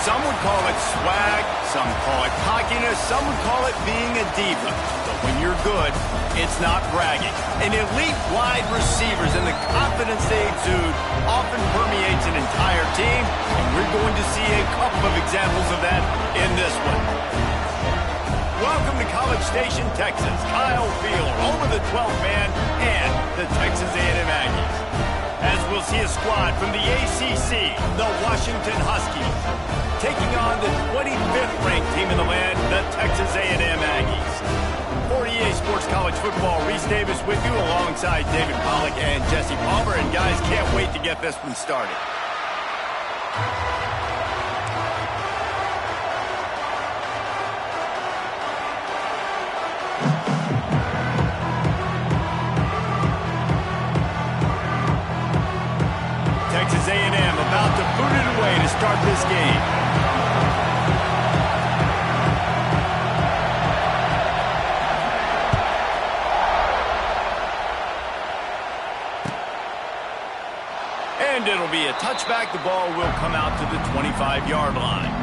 Some would call it swag, some call it cockiness, some would call it being a diva. But when you're good, it's not bragging. And elite wide receivers and the confidence they exude often permeates an entire team, and we're going to see a couple of examples of that in this one. Welcome to College Station, Texas. Kyle Field, home of the 12th man and the Texas A&M Aggies. As we'll see a squad from the ACC, the Washington Huskies, taking on the 25th ranked team in the land, the Texas A&M Aggies. For EA Sports College Football, Reese Davis with you alongside David Pollack and Jesse Palmer. And guys, can't wait to get this one started. Texas A&M about to boot it away to start this game. And it'll be a touchback. The ball will come out to the 25-yard line.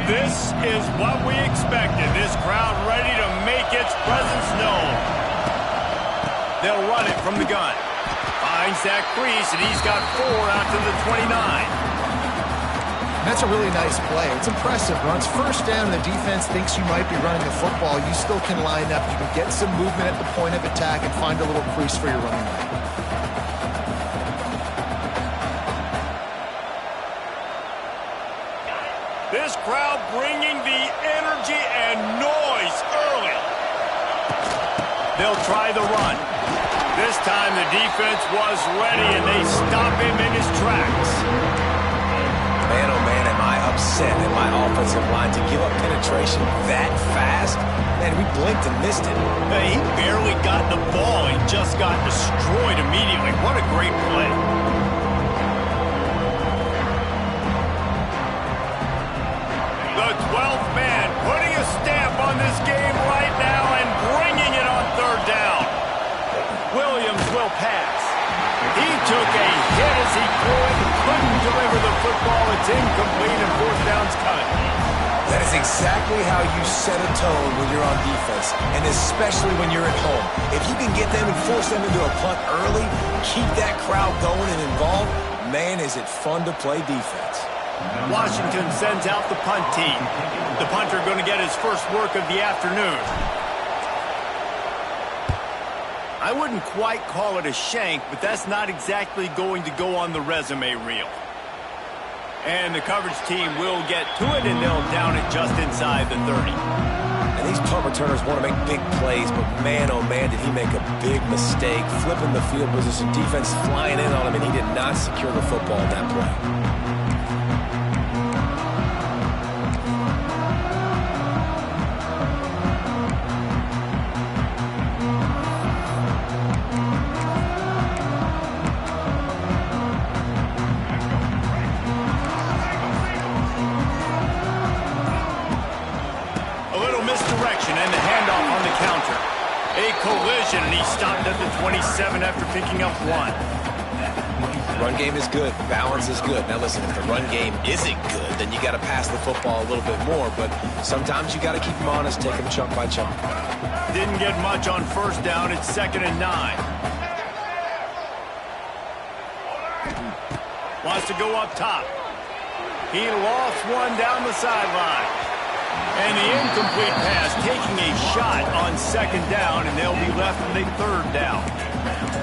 This is what we expected. This crowd ready to make its presence known. They'll run it from the gun. Finds that crease, and he's got 4 out to the 29. That's a really nice play. It's impressive. Runs first down, and the defense thinks you might be running the football. You still can line up. You can get some movement at the point of attack and find a little crease for your running back. This crowd bringing the energy and noise early. They'll try the run. This time the defense was ready, and they stop him in his tracks. Man, oh man, am I upset at my offensive line to give up penetration that fast? Man, we blinked and missed it. He barely got the ball. He just got destroyed immediately. What a great play. The 12th man putting a stamp on this game right now and bringing it on third down. Williams will pass. He took a hit as he threw it and couldn't deliver the football. It's incomplete and fourth down's cut. That is exactly how you set a tone when you're on defense, and especially when you're at home. If you can get them and force them into a punt early, keep that crowd going and involved, man, is it fun to play defense. Washington sends out the punt team. The punter going to get his first work of the afternoon. I wouldn't quite call it a shank, but that's not exactly going to go on the resume reel. And the coverage team will get to it, and they'll down it just inside the 30. And these punt returners want to make big plays, but man, oh man, did he make a big mistake. Flipping the field position, defense flying in on him, and he did not secure the football in that play. Collision, and he stopped at the 27 after picking up 1. Run game is good. Balance is good. Now listen, if the run game isn't good, then you got to pass the football a little bit more, but sometimes you got to keep them honest, take them chunk by chunk. Didn't get much on first down. It's 2nd and 9. Wants to go up top. He lost one down the sideline. And the incomplete pass taking a shot on 2nd down, and they'll be left with a 3rd down.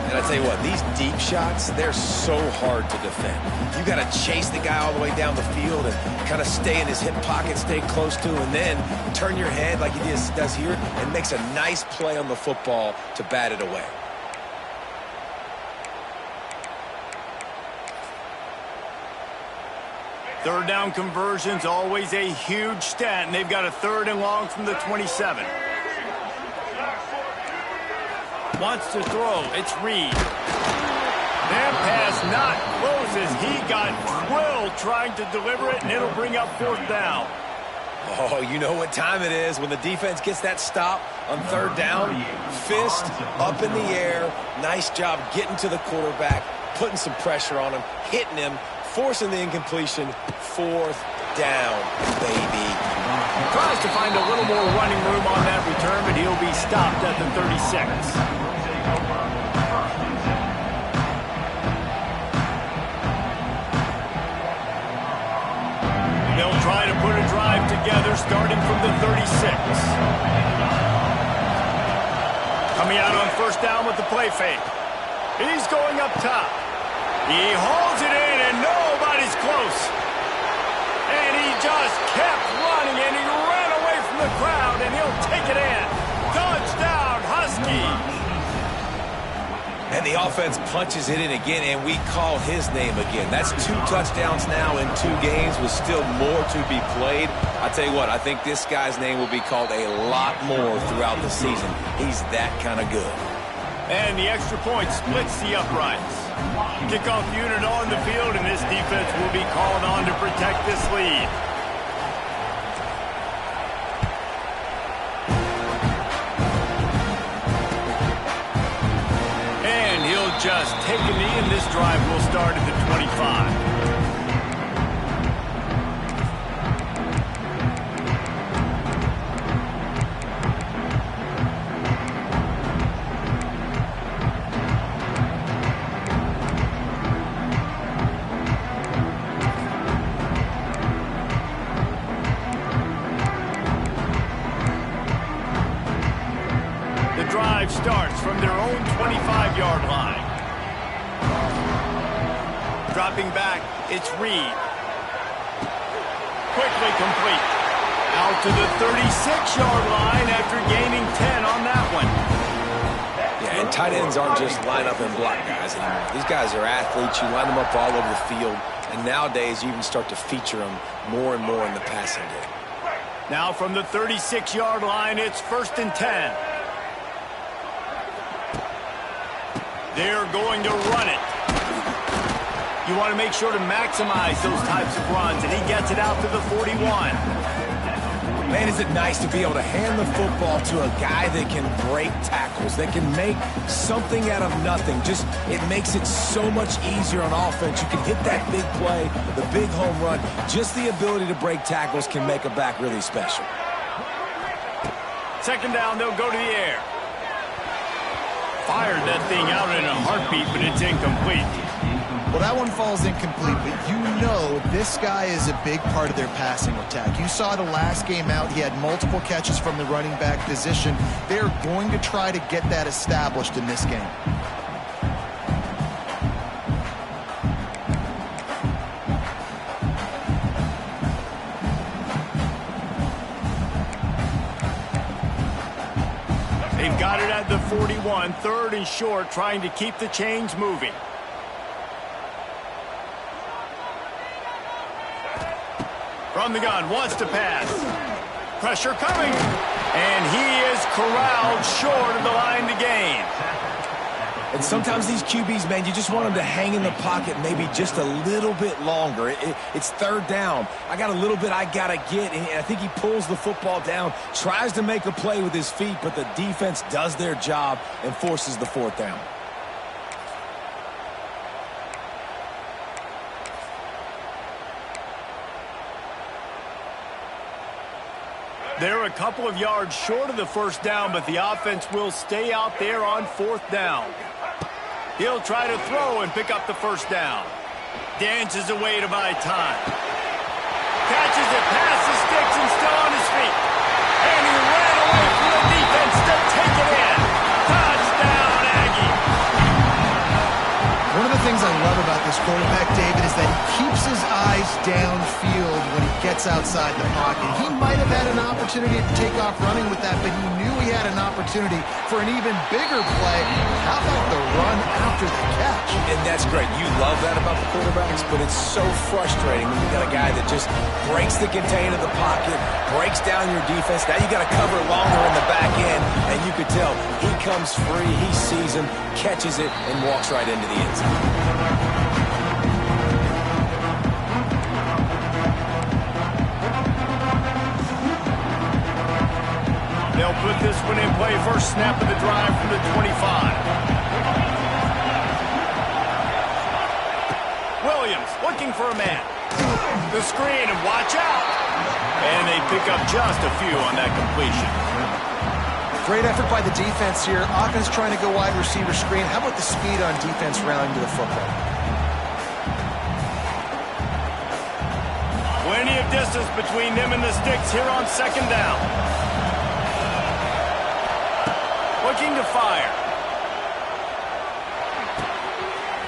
And I tell you what, these deep shots, they're so hard to defend. You got to chase the guy all the way down the field and kind of stay in his hip pocket, stay close to, and then turn your head like he does here and makes a nice play on the football to bat it away. Third down conversions, always a huge stat, and they've got a 3rd and long from the 27. Wants to throw. It's Reed. That pass not close as he got drilled trying to deliver it, and it'll bring up 4th down. Oh, you know what time it is when the defense gets that stop on third down. Fist up in the air. Nice job getting to the quarterback, putting some pressure on him, hitting him, forcing the incompletion. Fourth down, baby. Tries to find a little more running room on that return, but he'll be stopped at the 36. They'll try to put a drive together starting from the 36. Coming out on first down with the play fake. He's going up top. He hauls it in and nobody's close. And he just kept running and he ran away from the crowd and he'll take it in. Touchdown, Huskies. And the offense punches it in again, and we call his name again. That's 2 touchdowns now in 2 games with still more to be played. I tell you what, I think this guy's name will be called a lot more throughout the season. He's that kind of good. And the extra point splits the uprights. Kickoff unit on the field, and this defense will be called on to protect this lead. Just take a knee, and this drive will start at the 25. The drive starts from their own 25-yard line. Dropping back, it's Reed. Quickly complete. Out to the 36-yard line after gaining 10 on that one. Yeah, and tight ends aren't just line up and block guys anymore. These guys are athletes. You line them up all over the field. And nowadays, you even start to feature them more and more in the passing game. Now from the 36-yard line, it's 1st and 10. They're going to run it. You want to make sure to maximize those types of runs, and he gets it out to the 41. Man, is it nice to be able to hand the football to a guy that can break tackles, that can make something out of nothing. It makes it so much easier on offense. You can hit that big play, the big home run. Just the ability to break tackles can make a back really special. 2nd down, they'll go to the air. Fired that thing out in a heartbeat, but it's incomplete. Well, that one falls incomplete, but you know this guy is a big part of their passing attack. You saw the last game out, he had multiple catches from the running back position. They're going to try to get that established in this game. They've got it at the 41, 3rd and short, trying to keep the chains moving. From the gun, wants to pass. Pressure coming. And he is corralled short of the line to gain. And sometimes these QBs, man, you just want them to hang in the pocket maybe just a little bit longer. It's 3rd down. I got a little bit I got to get, and I think he pulls the football down, tries to make a play with his feet, but the defense does their job and forces the 4th down. They're a couple of yards short of the 1st down, but the offense will stay out there on 4th down. He'll try to throw and pick up the 1st down. Dances away to buy time. Catches it past the sticks and still on his feet. And he ran away from the defense to take it in. Touchdown, Aggie. One of the things I love about this quarterback, David, is that he keeps his eyes downfield when he gets outside the pocket. He might have had an opportunity to take off running with that, but he knew he had an opportunity for an even bigger play. How about the run after the catch? And that's great. You love that about the quarterbacks, but it's so frustrating when you got a guy that just breaks the contain of the pocket, breaks down your defense. Now you got to cover longer in the back end, and you could tell he comes free, he sees him, catches it, and walks right into the end zone. They'll put this one in play. First snap of the drive from the 25. Williams looking for a man. The screen, and watch out. And they pick up just a few on that completion. Great effort by the defense here. Offense trying to go wide receiver screen. How about the speed on defense rallying to the football? Plenty of distance between them and the sticks here on second down. Looking to fire.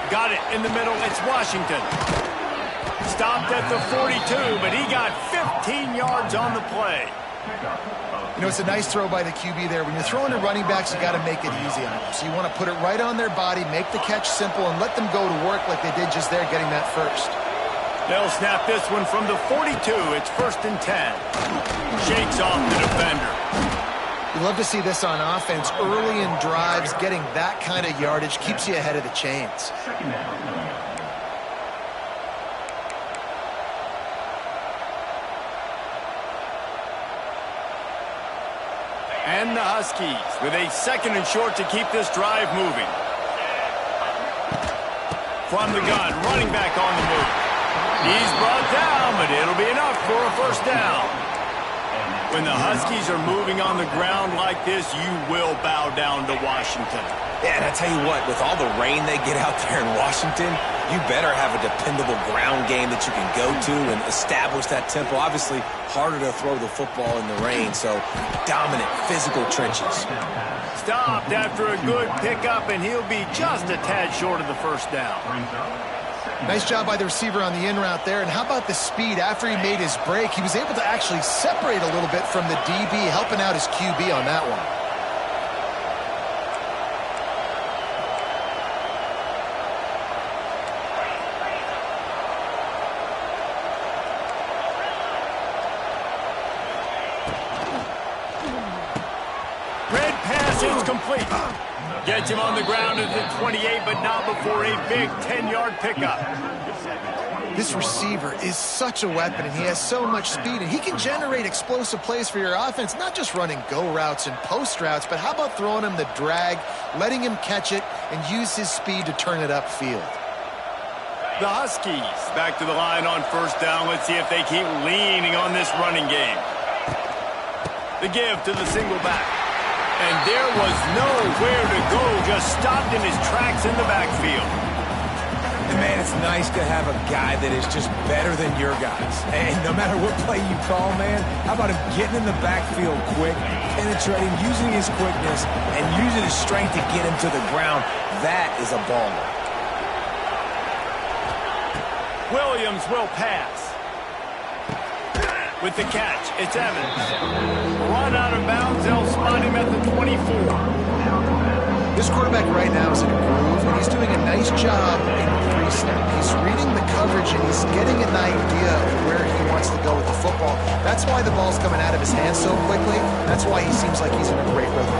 Got it in the middle. It's Washington. Stopped at the 42, but he got 15 yards on the play. You know, it's a nice throw by the QB there. When you're throwing to running backs, you got to make it easy on them. So you want to put it right on their body, make the catch simple, and let them go to work like they did just there, getting that first. They'll snap this one from the 42. It's 1st and 10. Shakes off the defender. You love to see this on offense. Early in drives, getting that kind of yardage keeps you ahead of the chains. And the Huskies with a 2nd and short to keep this drive moving. From the gun, running back on the move. He's brought down, but it'll be enough for a first down. When the Huskies are moving on the ground like this, you will bow down to Washington. Yeah, and I tell you what, with all the rain they get out there in Washington, you better have a dependable ground game that you can go to and establish that tempo. Obviously, harder to throw the football in the rain, so dominant physical trenches. Stopped after a good pickup, and he'll be just a tad short of the first down. Nice job by the receiver on the in route there. And how about the speed after he made his break? He was able to actually separate a little bit from the DB, helping out his QB on that one. Red pass is complete. Gets him on the ground at the 28, but not before a big 10-yard pickup. This receiver is such a weapon, and he has so much speed, and he can generate explosive plays for your offense, not just running go routes and post routes, but how about throwing him the drag, letting him catch it, and use his speed to turn it upfield. The Huskies back to the line on first down. Let's see if they keep leaning on this running game. The give to the single back. And there was nowhere to go, just stopped in his tracks in the backfield. And man, it's nice to have a guy that is just better than your guys. And no matter what play you call, man, how about him getting in the backfield quick, penetrating, using his quickness, and using his strength to get him to the ground. That is a baller. Williams will pass. With the catch, it's Evans. Run out of bounds, they'll spot him at the 24. This quarterback right now is in a groove, and he's doing a nice job in pre-snap. He's reading the coverage, and he's getting an idea of where he wants to go with the football. That's why the ball's coming out of his hands so quickly. That's why he seems like he's in a great rhythm.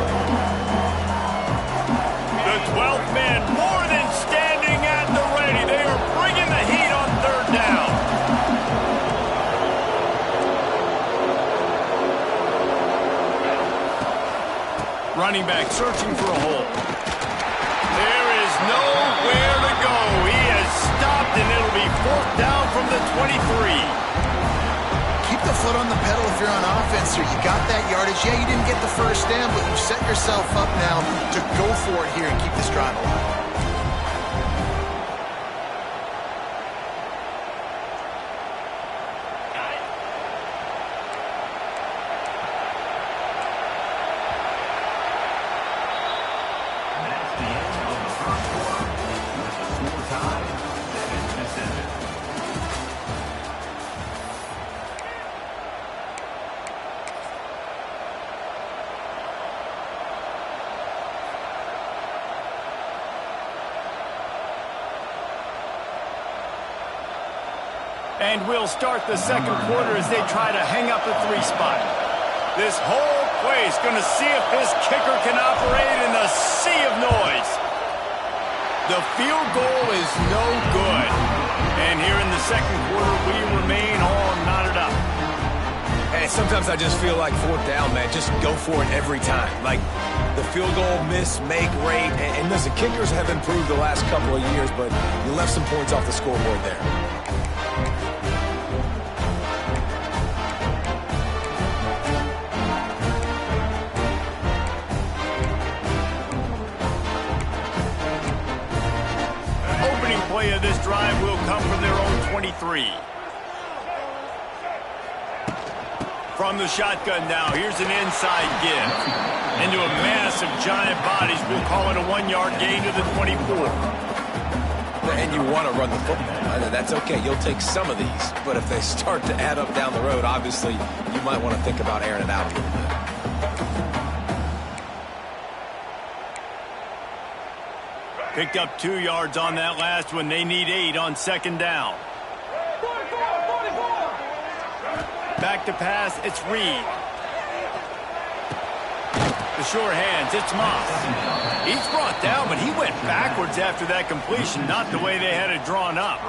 The 12th man more than standing at the ready. They are bringing the heat on third down. Running back searching for a hole. There is nowhere to go. He has stopped, and it'll be 4th down from the 23. Keep the foot on the pedal if you're on offense here. You got that yardage. Yeah, you didn't get the first down, but you've set yourself up now to go for it here and keep this drive alive. And we'll start the second quarter as they try to hang up the 3 spot. This whole place going to see if this kicker can operate in the sea of noise. The field goal is no good. And here in the second quarter, we remain all knotted up. And sometimes I just feel like fourth down, man, just go for it every time. Like the field goal miss, make rate. And listen, kickers have improved the last couple of years, but you left some points off the scoreboard there. Play of this drive will come from their own 23. From the shotgun now, here's an inside give. Into a mass of giant bodies, we'll call it a 1-yard gain to the 24. And you want to run the football. That's okay. You'll take some of these. But if they start to add up down the road, obviously, you might want to think about airing it out a little bit. Picked up 2 yards on that last one. They need 8 on second down. Back to pass, it's Reed. The sure hands, it's Moss. He's brought down, but he went backwards after that completion, not the way they had it drawn up.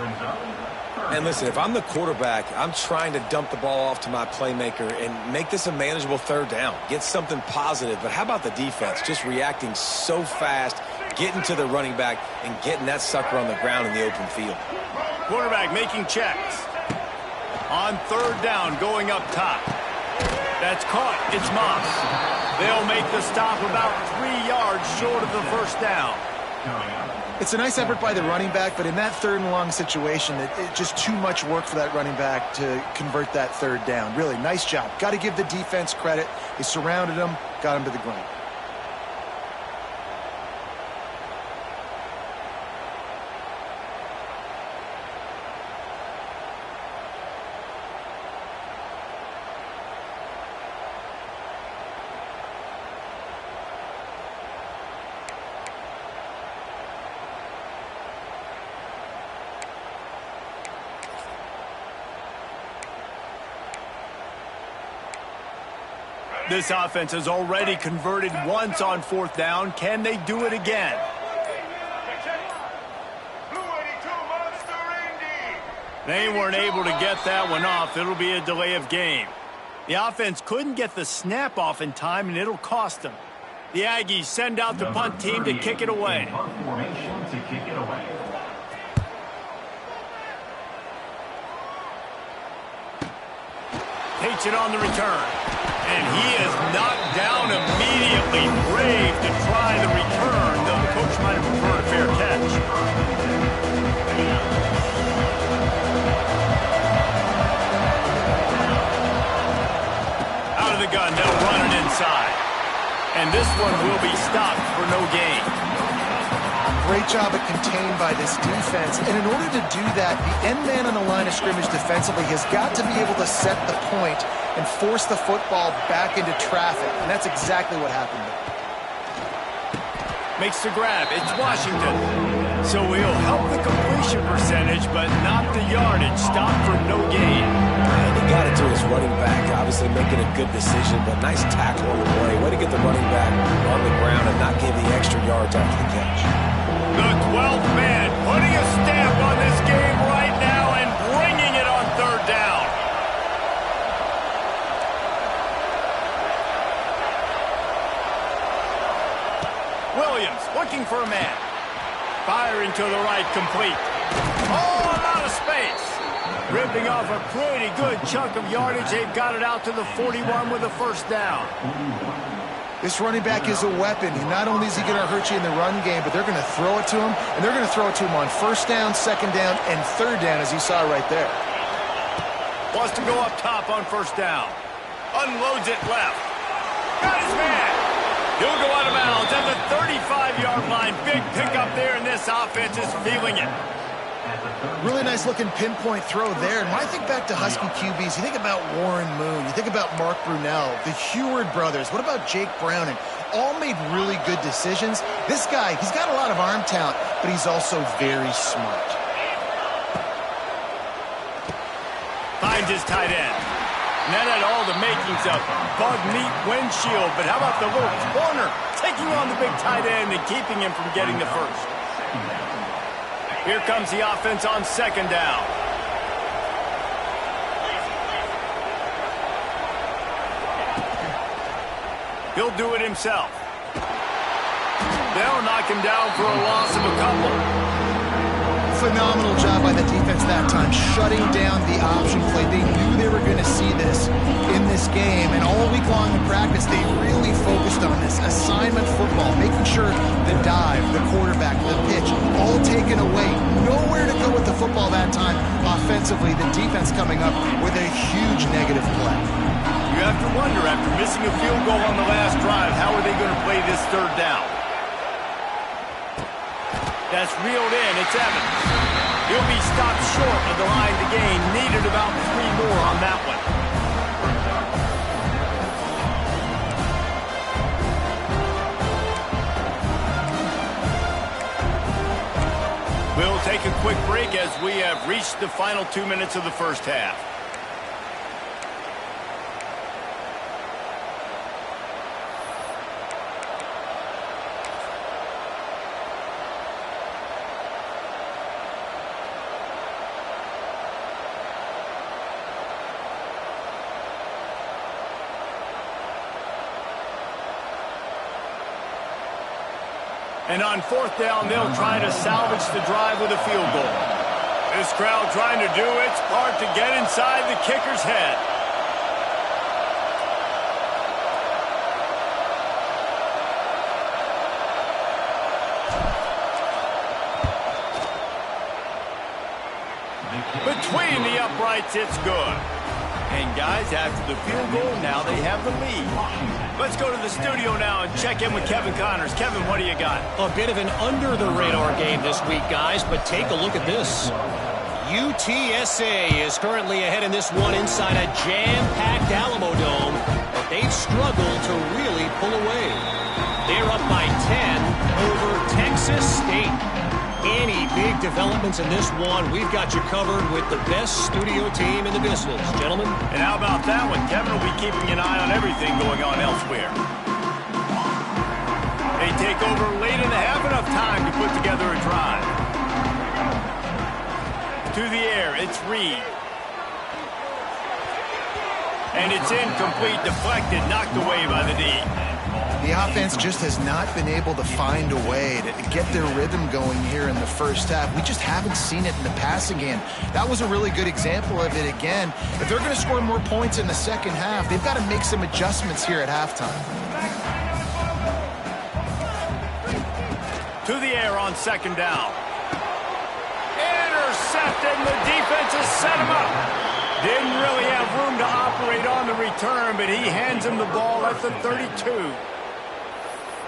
And listen, if I'm the quarterback, I'm trying to dump the ball off to my playmaker and make this a manageable third down. Get something positive. But how about the defense? Just reacting so fast, getting to the running back, and getting that sucker on the ground in the open field. Quarterback making checks. On third down, going up top. That's caught. It's Moss. They'll make the stop about 3 yards short of the first down. It's a nice effort by the running back, but in that third and long situation, it's just too much work for that running back to convert that third down. Really, nice job. Got to give the defense credit. They surrounded him, got him to the ground. This offense has already converted once on fourth down. Can they do it again? They weren't able to get that one off. It'll be a delay of game. The offense couldn't get the snap off in time, and it'll cost them. The Aggies send out the punt team to kick it away. Takes it on the return. And he is knocked down immediately. Brave to try the return, though the coach might have preferred a fair catch. Out of the gun, they'll run it inside. And this one will be stopped for no gain. Great job at contained by this defense. And in order to do that, the end man on the line of scrimmage defensively has got to be able to set the point and force the football back into traffic. And that's exactly what happened there. Makes the grab. It's Washington. So he'll help the completion percentage, but not the yardage. Stop for no gain. And he got it to his running back, obviously making a good decision, but nice tackle on the play. Way to get the running back on the ground and not give the extra yards after the catch. The 12th man putting a stamp on this game right now and bringing it on third down. Williams looking for a man. Firing to the right, complete. Oh, out of space. Ripping off a pretty good chunk of yardage. They've got it out to the 41 with a first down. This running back is a weapon. Not only is he going to hurt you in the run game, but they're going to throw it to him, and they're going to throw it to him on first down, second down, and third down, as you saw right there. Wants to go up top on first down. Unloads it left. Got his man. He'll go out of bounds at the 35-yard line. Big pickup there, and this offense is feeling it. Really nice looking pinpoint throw there. And when I think back to Husky QBs, you think about Warren Moon, you think about Mark Brunell, the Heward brothers, what about Jake Browning? All made really good decisions. This guy, he's got a lot of arm talent, but he's also very smart. Finds his tight end. And that had all the makings of bug meat windshield, but how about the little corner taking on the big tight end and keeping him from getting the first? Here comes the offense on second down. He'll do it himself. They'll knock him down for a loss of a couple. Phenomenal job by the defense that time, shutting down the option play. They knew they were going to see this in this game, and all week long in practice, they really focused on this assignment football, making sure the dive, the quarterback, the pitch, all taken away. Nowhere to go with the football that time offensively. The defense coming up with a huge negative play. You have to wonder, after missing a field goal on the last drive, how are they going to play this third down? That's reeled in. It's Evans. He'll be stopped short of the line to gain. Needed about 3 more on that one. We'll take a quick break as we have reached the final 2 minutes of the first half. And on fourth down, they'll try to salvage the drive with a field goal. This crowd trying to do its part to get inside the kicker's head. Between the uprights, it's good. And guys, after the field goal, now they have the lead. Let's go to the studio now and check in with Kevin Connors. Kevin, what do you got? A bit of an under-the-radar game this week, guys, but take a look at this. UTSA is currently ahead in this one inside a jam-packed Alamo Dome, but they've struggled to really pull away. They're up by 10 over Texas State. Any big developments in this one, we've got you covered with the best studio team in the business, gentlemen. And how about that one? Kevin will be keeping an eye on everything going on elsewhere. They take over late in the half, enough time to put together a drive. To the air, it's Reed. And it's incomplete, deflected, knocked away by the D. The offense just has not been able to find a way to get their rhythm going here in the first half. We just haven't seen it in the passing game. That was a really good example of it again. If they're going to score more points in the second half, they've got to make some adjustments here at halftime. To the air on second down. Intercepted, and the defense has set him up. Didn't really have room to operate on the return, but he hands him the ball at the 32.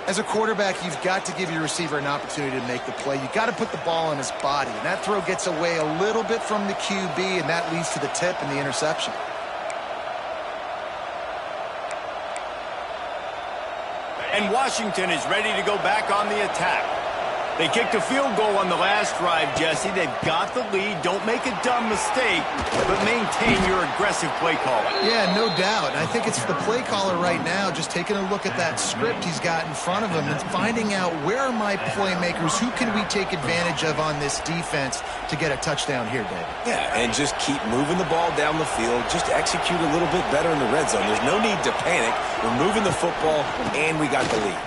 As a quarterback, you've got to give your receiver an opportunity to make the play. You've got to put the ball in his body, and that throw gets away a little bit from the QB, and that leads to the tip and the interception. And Washington is ready to go back on the attack. They kicked a field goal on the last drive, Jesse. They've got the lead. Don't make a dumb mistake, but maintain your aggressive play calling. Yeah, no doubt. I think it's the play caller right now just taking a look at that script he's got in front of him and finding out where are my playmakers, who can we take advantage of on this defense to get a touchdown here, David. Yeah, and just keep moving the ball down the field. Just execute a little bit better in the red zone. There's no need to panic. We're moving the football, and we got the lead.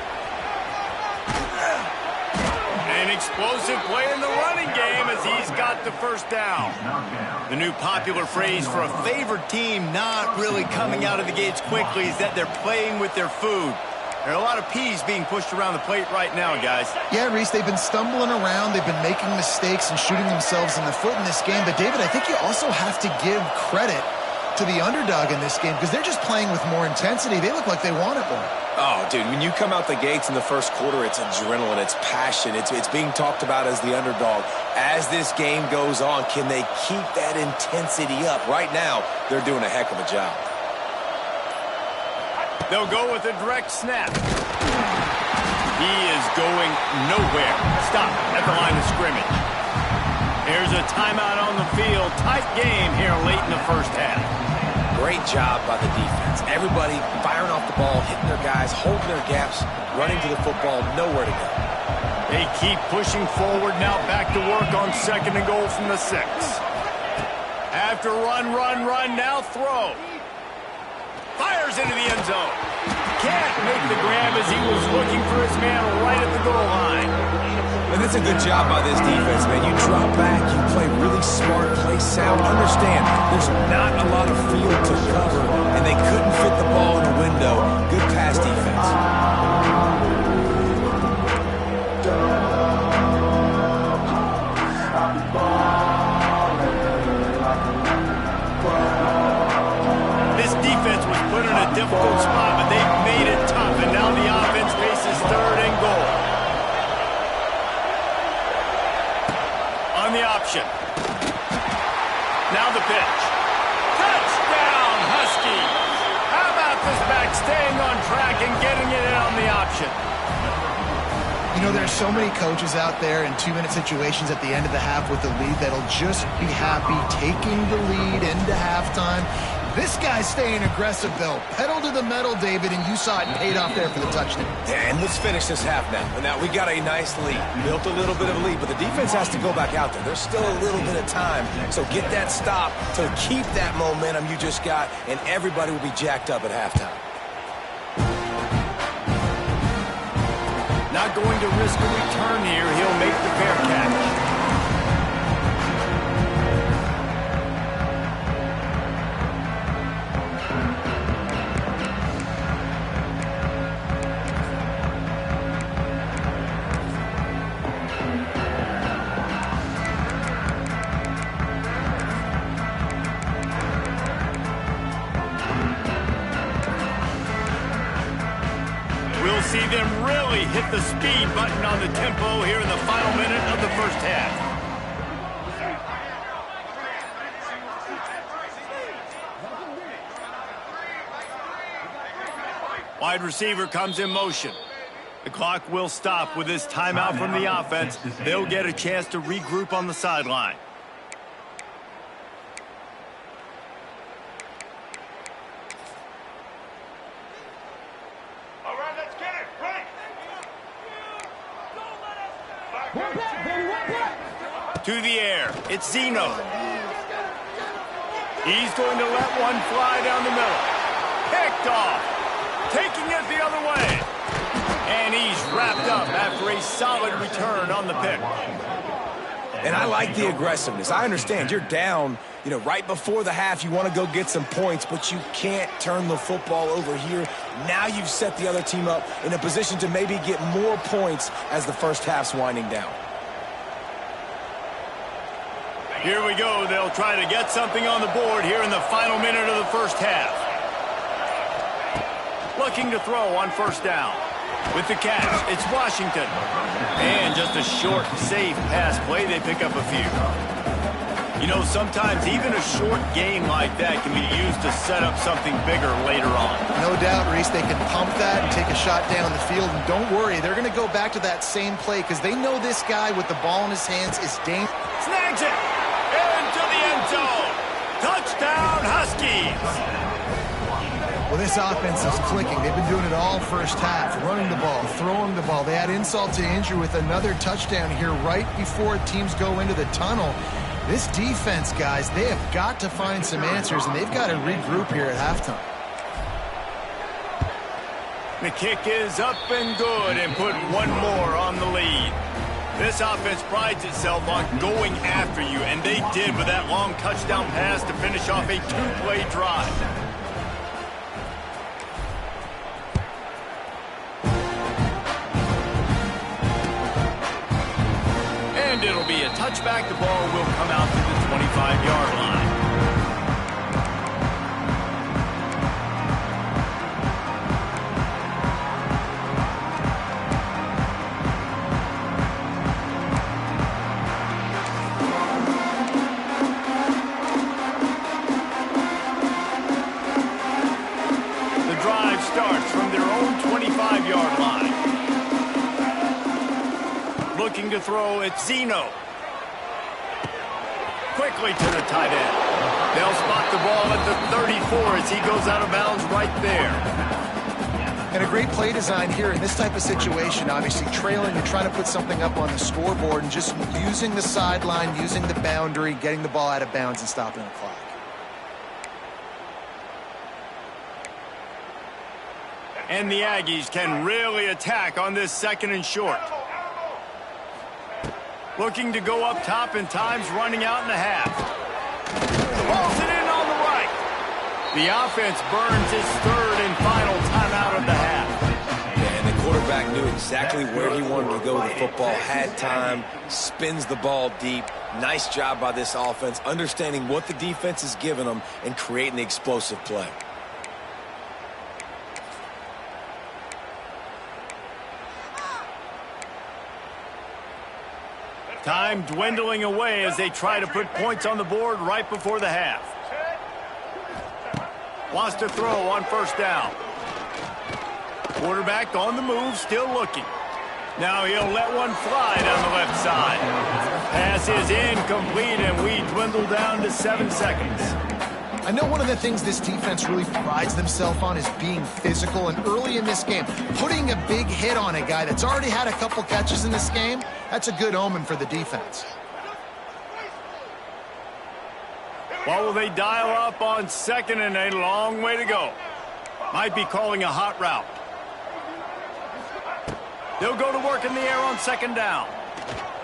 An explosive play in the running game as he's got the first down. The new popular phrase for a favored team not really coming out of the gates quickly is that they're playing with their food. There are a lot of peas being pushed around the plate right now, guys. Yeah, Reese, they've been stumbling around. They've been making mistakes and shooting themselves in the foot in this game. But, David, I think you also have to give credit to the underdog in this game because they're just playing with more intensity. They look like they want it more. Oh, dude, when you come out the gates in the first quarter, it's adrenaline, it's passion, it's being talked about as the underdog. As this game goes on, can they keep that intensity up? Right now, they're doing a heck of a job. They'll go with a direct snap. He is going nowhere. Stop at the line of scrimmage. Here's a timeout on the field. Tight game here late in the first half. Great job by the defense. Everybody firing off the ball, hitting their guys, holding their gaps, running to the football, nowhere to go. They keep pushing forward now, back to work on second and goal from the 6. After run, now throw. Fires into the end zone. can't make the grab as he was looking for his man right at the goal line. And that's a good job by this defense, man. You drop back, you play really smart, play sound. Understand, there's not a lot of field to cover, and they couldn't fit the ball in the window. Good pass defense. This defense was put in a difficult spot, but they've made it tough, and now the offense faces third and goal. On the option. Now the pitch. Touchdown, Huskies! How about this back staying on track and getting it in on the option? You know, there's so many coaches out there in two-minute situations at the end of the half with the lead that'll just be happy taking the lead into halftime. This guy's staying aggressive, though. Pedal to the metal, David, and you saw it paid off there for the touchdown. And let's finish this half now. And now we got a nice lead. Built a little bit of a lead, but the defense has to go back out there. There's still a little bit of time. So get that stop to keep that momentum you just got, and everybody will be jacked up at halftime. Not going to risk a return here. He'll make the fair catch. We'll see them really hit the speed button on the tempo here in the final minute of the first half. Wide receiver comes in motion. The clock will stop with this timeout from the offense. They'll get a chance to regroup on the sideline. To the air, it's Zeno. He's going to let one fly down the middle. Picked off. Taking it the other way. And he's wrapped up after a solid return on the pick. And I like the aggressiveness. I understand you're down, right before the half. You want to go get some points, but you can't turn the football over here. Now you've set the other team up in a position to maybe get more points as the first half's winding down. Here we go. They'll try to get something on the board here in the final minute of the first half. Looking to throw on first down. With the catch, it's Washington. And just a short, safe pass play. They pick up a few. Sometimes even a short gain like that can be used to set up something bigger later on. No doubt, Reese, they can pump that and take a shot down the field. And don't worry, they're going to go back to that same play because they know this guy with the ball in his hands is dangerous. Snags it! Into the end zone! Touchdown, Huskies! Well, this offense is clicking. They've been doing it all first half, running the ball, throwing the ball. They had insult to injury with another touchdown here right before teams go into the tunnel. This defense, guys, they have got to find some answers, and they've got to regroup here at halftime. The kick is up and good and put one more on the lead. This offense prides itself on going after you, and they did with that long touchdown pass to finish off a two-play drive. And it'll be a touchback. The ball will come out to the 25-yard line. The drive starts from their own 25-yard line. Looking to throw, it's Zeno. Quickly to the tight end. They'll spot the ball at the 34 as he goes out of bounds right there. And a great play design here in this type of situation. Obviously trailing, you're trying to put something up on the scoreboard and just using the sideline, using the boundary, getting the ball out of bounds and stopping the clock. And the Aggies can really attack on this 2nd and short. Looking to go up top, and time's running out in the half. Balls it in on the right. The offense burns its 3rd and final timeout of the half. Yeah, and the quarterback knew exactly where he wanted to go with the football, had time, spins the ball deep. Nice job by this offense, understanding what the defense is giving them and creating the explosive play. Time dwindling away as they try to put points on the board right before the half. Wants to throw on 1st down. Quarterback on the move, still looking. Now he'll let one fly down the left side. Pass is incomplete, and we dwindle down to 7 seconds. I know one of the things this defense really prides themselves on is being physical, and early in this game, putting a big hit on a guy that's already had a couple catches in this game, that's a good omen for the defense. What will they dial up on 2nd and a long way to go? Might be calling a hot route. They'll go to work in the air on 2nd down.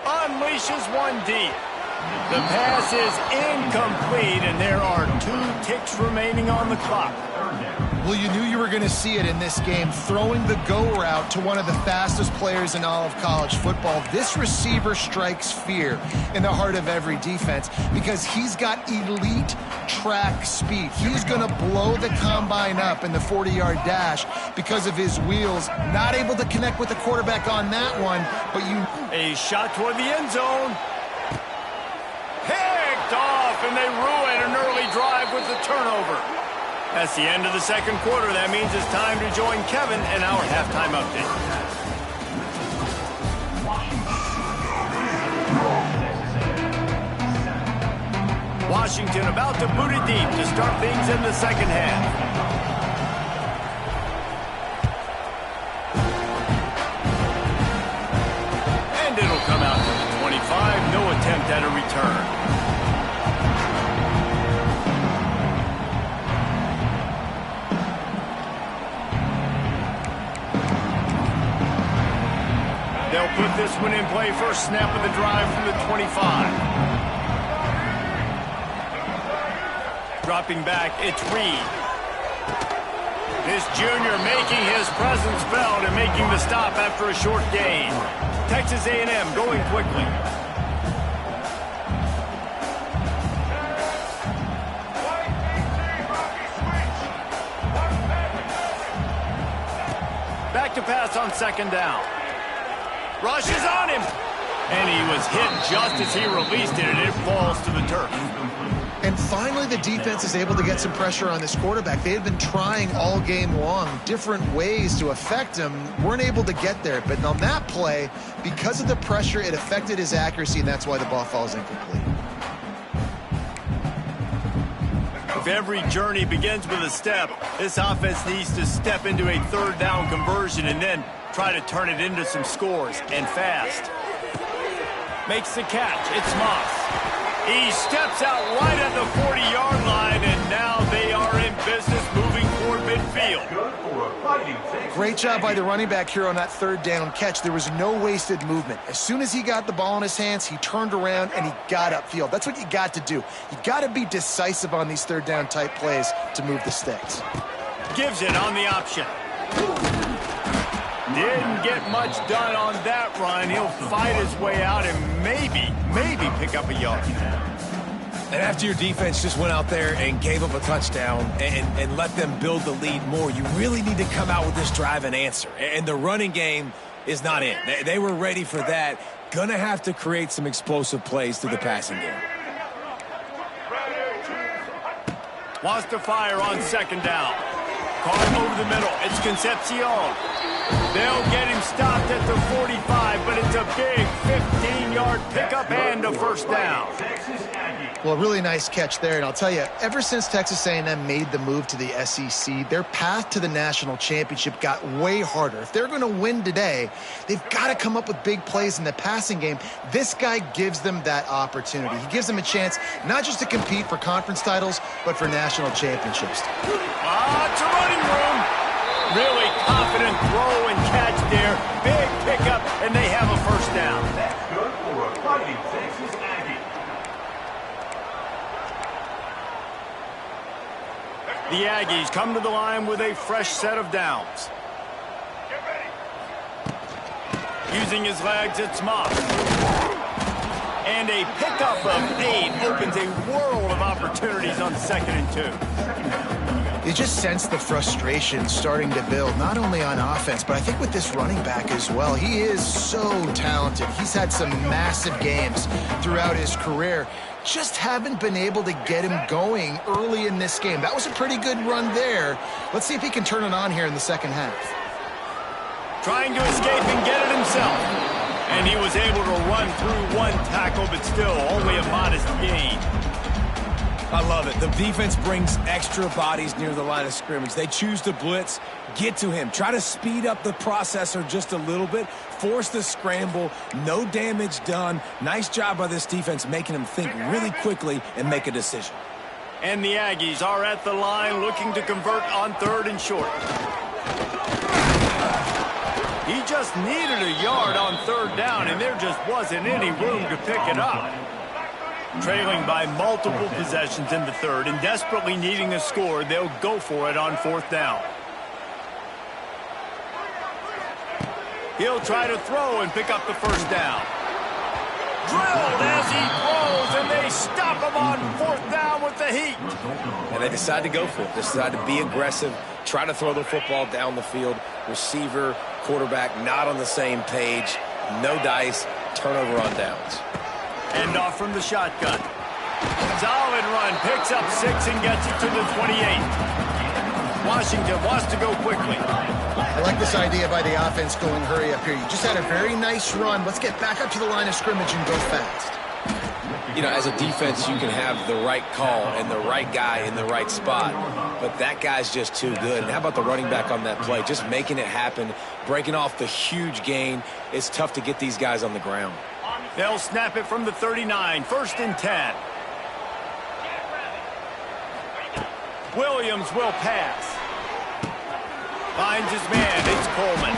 Unleashes one deep. The pass is incomplete, and there are 2 ticks remaining on the clock. Well, you knew you were going to see it in this game, throwing the go route to one of the fastest players in all of college football. This receiver strikes fear in the heart of every defense because he's got elite track speed. He's going to blow the combine up in the 40-yard dash because of his wheels. Not able to connect with the quarterback on that one, but A shot toward the end zone. Picked off, and they ruin an early drive with the turnover. That's the end of the 2nd quarter. That means it's time to join Kevin in our halftime update. Washington about to boot it deep to start things in the 2nd half. And it'll come out to the 25. No attempt at a return. They'll put this one in play first snap of the drive from the 25. Dropping back, it's Reed. This junior making his presence felt and making the stop after a short gain. Texas A&M going quickly. Back to pass on 2nd down. Rushes on him. And he was hit just as he released it, and it falls to the turf. And finally, the defense is able to get some pressure on this quarterback. They had been trying all game long, different ways to affect him, weren't able to get there. But on that play, because of the pressure, it affected his accuracy, and that's why the ball falls incomplete. If every journey begins with a step, this offense needs to step into a 3rd down conversion and then try to turn it into some scores, and fast. Makes the catch. It's Moss. He steps out right at the 40-yard line, and now they are in business moving toward midfield. Great job by the running back here on that 3rd down catch. There was no wasted movement. As soon as he got the ball in his hands, he turned around and he got upfield. That's what you got to do. You got to be decisive on these 3rd down type plays to move the sticks. Gives it on the option. Didn't get much done on that run. He'll fight his way out and maybe pick up a yard. And after your defense just went out there and gave up a touchdown and let them build the lead more, you really need to come out with this drive and answer. And the running game is not in. They were ready for that. Gonna have to create some explosive plays through the passing game. Wants to fire on 2nd down. Caught over the middle. It's Concepcion. They'll get him stopped at the 45, but it's a big 15-yard pickup and a 1st down. Well, really nice catch there, and I'll tell you, ever since Texas A&M made the move to the SEC, their path to the national championship got way harder. If they're going to win today, they've got to come up with big plays in the passing game. This guy gives them that opportunity. He gives them a chance not just to compete for conference titles, but for national championships. Lots of running room. Really confident throw and catch there. Big pickup, and they have a first down. That's good for a fighting Texas Aggie. The Aggies come to the line with a fresh set of downs. Using his legs, it's Moss. And a pickup of 8 opens a world of opportunities on 2nd and 2. You just sense the frustration starting to build, not only on offense, but I think with this running back as well. He is so talented. He's had some massive games throughout his career. Just haven't been able to get him going early in this game. That was a pretty good run there. Let's see if he can turn it on here in the second half. Trying to escape and get it himself. And he was able to run through one tackle, but still only a modest gain. I love it. The defense brings extra bodies near the line of scrimmage. They choose to blitz, get to him, try to speed up the processor just a little bit, force the scramble, no damage done. Nice job by this defense making him think really quickly and make a decision. And the Aggies are at the line looking to convert on 3rd and short. He just needed a yard on 3rd down, and there just wasn't any room to pick it up. Trailing by multiple possessions in the 3rd and desperately needing a score, they'll go for it on 4th down. He'll try to throw and pick up the first down. Drilled as he throws, and they stop him on 4th down with the heat. And they decide to go for it. They decide to be aggressive, try to throw the football down the field. Receiver, quarterback not on the same page. No dice, turnover on downs. And off from the shotgun. Solid run, picks up 6 and gets it to the 28. Washington wants to go quickly. I like this idea by the offense going hurry up here. You just had a very nice run. Let's get back up to the line of scrimmage and go fast. You know, as a defense, you can have the right call and the right guy in the right spot, but that guy's just too good. And how about the running back on that play? Just making it happen, breaking off the huge gain. It's tough to get these guys on the ground. They'll snap it from the 39, 1st and 10. Williams will pass. Finds his man, it's Coleman.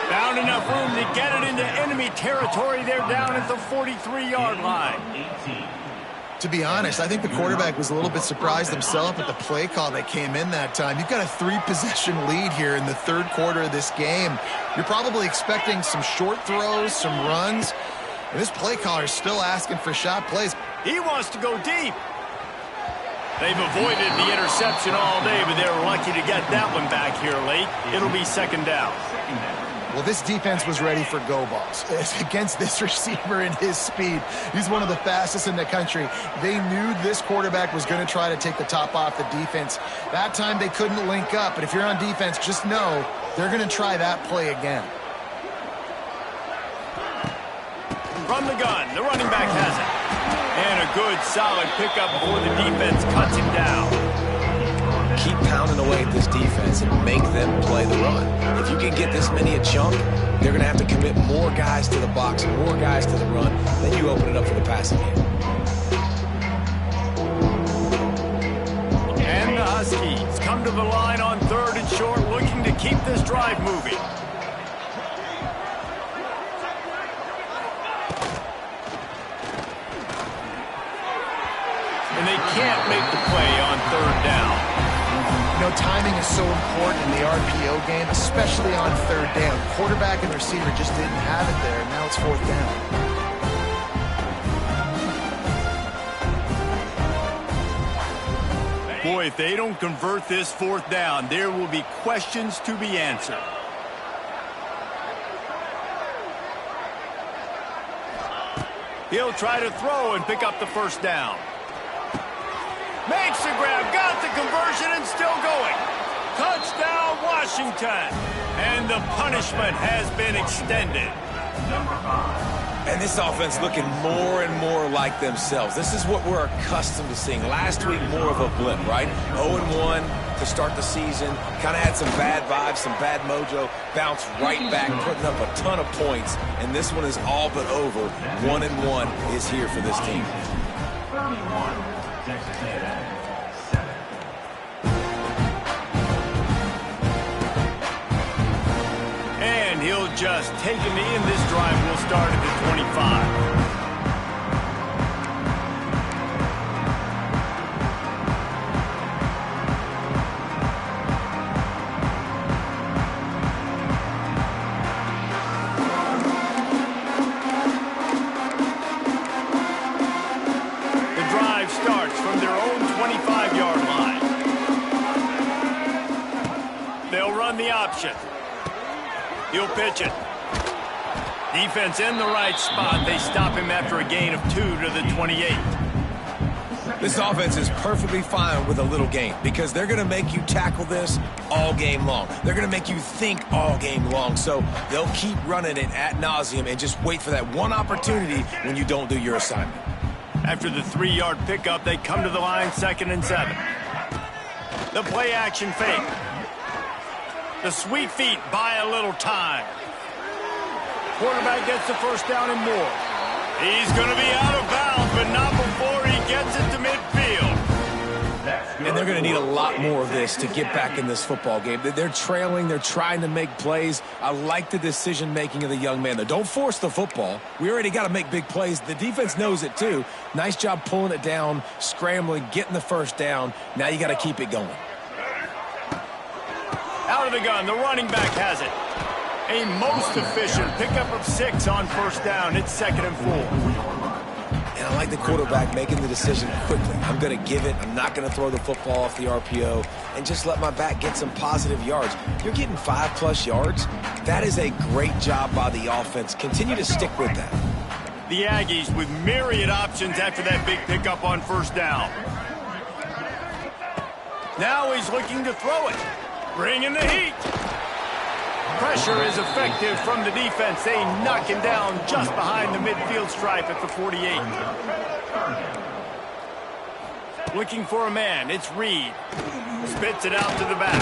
Found enough room to get it into enemy territory. They're down at the 43-yard line. To be honest, I think the quarterback was a little bit surprised himself at the play call that came in that time. You've got a 3-possession lead here in the 3rd quarter of this game. You're probably expecting some short throws, some runs. And this play caller is still asking for shot plays. He wants to go deep. They've avoided the interception all day, but they're lucky to get that one back here late. It'll be 2nd down. Well, this defense was ready for go balls. Against this receiver and his speed, he's one of the fastest in the country. They knew this quarterback was going to try to take the top off the defense. That time they couldn't link up, but if you're on defense, just know they're going to try that play again. From the gun, the running back has it. And a good, solid pickup before the defense cuts him down. Keep pounding away at this defense and make them play the run. If you can get this many a chunk, they're going to have to commit more guys to the box, more guys to the run, then you open it up for the passing game. And the Huskies come to the line on 3rd and short, looking to keep this drive moving. And they can't make the play on 3rd down. You know, timing is so important in the RPO game, especially on 3rd down. Quarterback and receiver just didn't have it there, and now it's 4th down. Boy, if they don't convert this 4th down, there will be questions to be answered. He'll try to throw and pick up the first down. Makes the grab, got the conversion, and still going. Touchdown, Washington. And the punishment has been extended. And this offense looking more and more like themselves. This is what we're accustomed to seeing. Last week, more of a blip, right? 0-1 to start the season. Kind of had some bad vibes, some bad mojo. Bounced right back, putting up a ton of points. And this one is all but over. 1-1 is here for this team. 31, Texas A&M, 7. he'll just take a knee, and this drive will start at the 25. Starts from their own 25-yard line. They'll run the option. He'll pitch it. Defense in the right spot. They stop him after a gain of 2 to the 28. This offense is perfectly fine with a little gain because they're going to make you tackle this all game long. They're going to make you think all game long. So they'll keep running it ad nauseum and just wait for that one opportunity when you don't do your assignment. After the 3-yard pickup, they come to the line, 2nd and 7. The play action fake. The sweet feet buy a little time. Quarterback gets the first down and more. He's going to be out of bounds, but not before he gets it to midfield. And they're going to need a lot more of this to get back in this football game. They're trailing. They're trying to make plays. I like the decision-making of the young man, though. Don't force the football. We already got to make big plays. The defense knows it, too. Nice job pulling it down, scrambling, getting the first down. Now you got to keep it going. Out of the gun. The running back has it. A most efficient pickup of 6 on first down. It's 2nd and 4. And I like the quarterback making the decision quickly. I'm going to give it. I'm not going to throw the football off the RPO and just let my back get some positive yards. You're getting 5+ yards. That is a great job by the offense. Continue to stick with that. The Aggies with myriad options after that big pickup on first down. Now he's looking to throw it. Bringing the heat. Pressure is effective from the defense. They knock him down just behind the midfield stripe at the 48. Looking for a man. It's Reed. Spits it out to the back.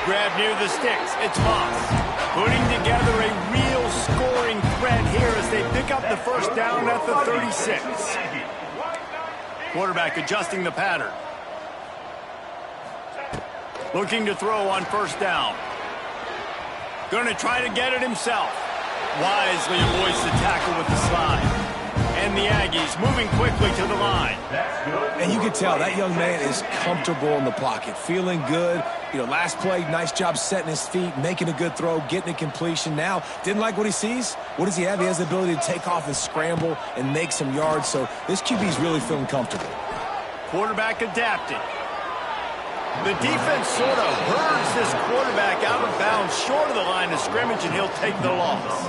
Grab near the sticks. It's Moss. Putting together a real scoring threat here as they pick up the first down at the 36. Quarterback adjusting the pattern. Looking to throw on first down. Going to try to get it himself. Wisely avoids the tackle with the slide. And the Aggies moving quickly to the line. And you can tell that young man is comfortable in the pocket, feeling good. You know, last play, nice job setting his feet, making a good throw, getting a completion. Now, didn't like what he sees. What does he have? He has the ability to take off and scramble and make some yards. So this QB is really feeling comfortable. Quarterback adapted. The defense sort of herds this quarterback out of bounds short of the line of scrimmage, and he'll take the loss.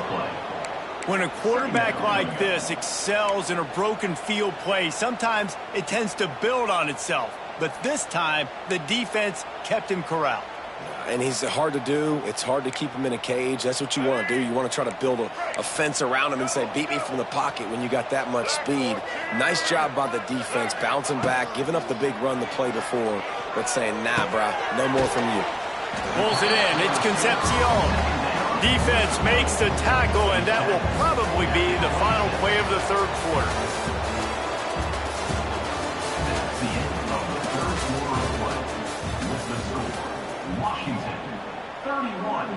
When a quarterback like this excels in a broken field play, sometimes it tends to build on itself. But this time, the defense kept him corralled. And he's hard to do. It's hard to keep him in a cage. That's what you want to do. You want to try to build a fence around him and say, beat me from the pocket when you got that much speed. Nice job by the defense, bouncing back, giving up the big run the play before, but saying, nah, brah, no more from you. Pulls it in. It's Concepcion. Defense makes the tackle, and that will probably be the final play of the third quarter. Washington, 31,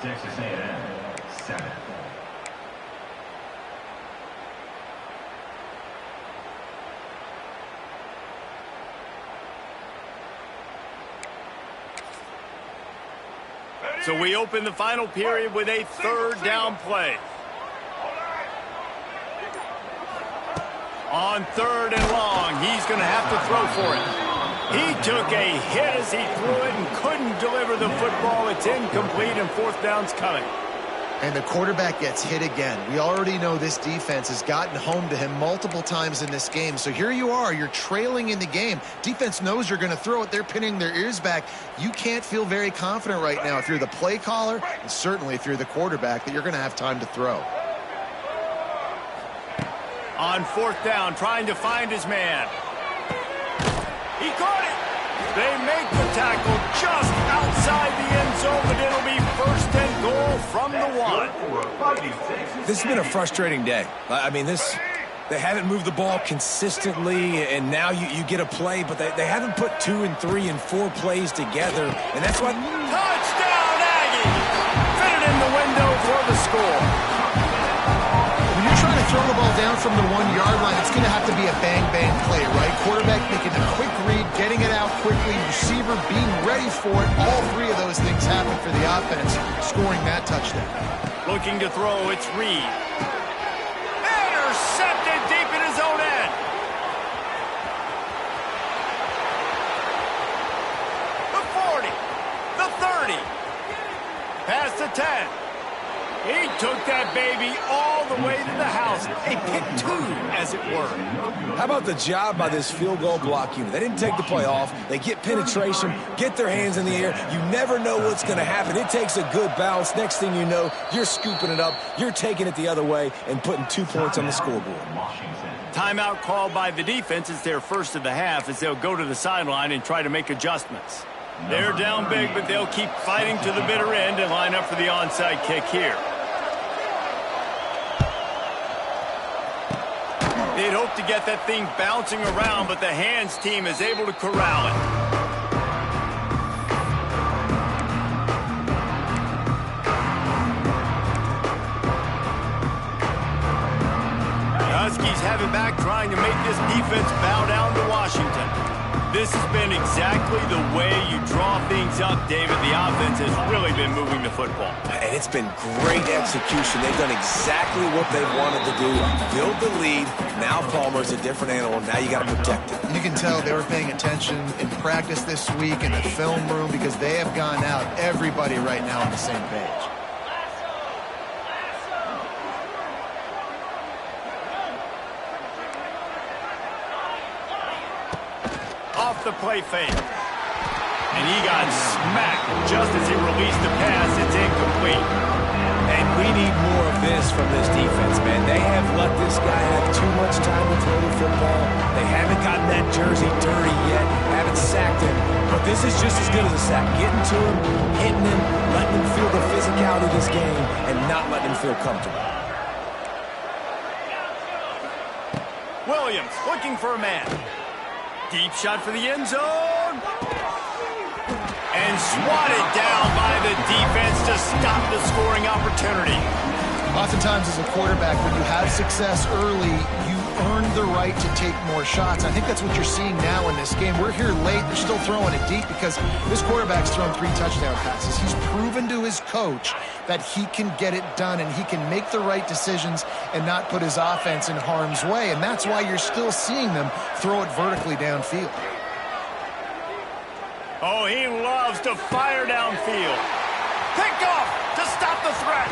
Texas A&M, 7. So we open the final period with a third down play. On 3rd and long, he's going to have to throw for it. He took a hit as he threw it and couldn't deliver the football. It's incomplete, and 4th down's coming. And the quarterback gets hit again. We already know this defense has gotten home to him multiple times in this game. So here you are. You're trailing in the game. Defense knows you're going to throw it. They're pinning their ears back. You can't feel very confident right now if you're the play caller, and certainly if you're the quarterback, that you're going to have time to throw. On 4th down, trying to find his man. He caught it. They make the tackle just outside the end zone, but it'll be 1st and goal from the 1. This has been a frustrating day. I mean, they haven't moved the ball consistently, and now you get a play, but they haven't put 2 and 3 and 4 plays together, and that's why... Touchdown, Aggie! Fitted in the window for from the 1-yard line, it's going to have to be a bang-bang play, right? Quarterback making a quick read, getting it out quickly, receiver being ready for it. All three of those things happen for the offense, scoring that touchdown. Looking to throw, it's Reed. Intercepted deep in his own end. The 40, the 30, past the 10. He took that baby all the way to the house. A pick two, as it were. How about the job by this field goal block unit? They didn't take the play off. They get penetration, get their hands in the air. You never know what's going to happen. It takes a good bounce. Next thing you know, you're scooping it up. You're taking it the other way and putting 2 points on the scoreboard. Timeout called by the defense. It's their first of the half as they'll go to the sideline and try to make adjustments. They're down big, but they'll keep fighting to the bitter end and line up for the onside kick here. They'd hope to get that thing bouncing around, but the hands team is able to corral it. Huskies have it back, trying to make this defense bow down to Washington. This has been exactly the way you draw things up, David. The offense has really been moving the football. And it's been great execution. They've done exactly what they've wanted to do. Build the lead. Now Palmer's a different animal. Now you got to protect it. You can tell they were paying attention in practice this week in the film room because they have gone out, everybody right now on the same page. Off the play fake. And he got smacked just as he released the pass. It's incomplete. And we need more of this from this defense, man. They have let this guy have too much time to throw the football. They haven't gotten that jersey dirty yet, haven't sacked him. But this is just as good as a sack. Getting to him, hitting him, letting him feel the physicality of this game, and not letting him feel comfortable. Williams looking for a man. Deep shot for the end zone. And swatted down by the defense to stop the scoring opportunity. Oftentimes as a quarterback, when you have success early, you earn the right to take more shots. I think that's what you're seeing now in this game. We're here late. They're still throwing it deep because this quarterback's thrown 3 touchdown passes. He's proven to his coach that he can get it done and he can make the right decisions and not put his offense in harm's way. And that's why you're still seeing them throw it vertically downfield. Oh, he loves to fire downfield. Pick off to stop the threat.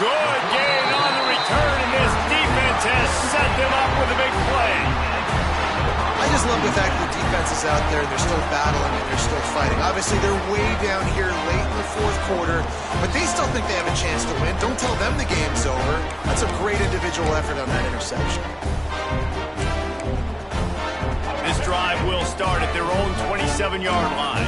Good gain on the return, and this defense has set them up with a big play. I just love the fact that the defense is out there and they're still battling and they're still fighting. Obviously, they're way down here late in the 4th quarter, but they still think they have a chance to win. Don't tell them the game's over. That's a great individual effort on that interception. This drive will start at their own 27-yard line.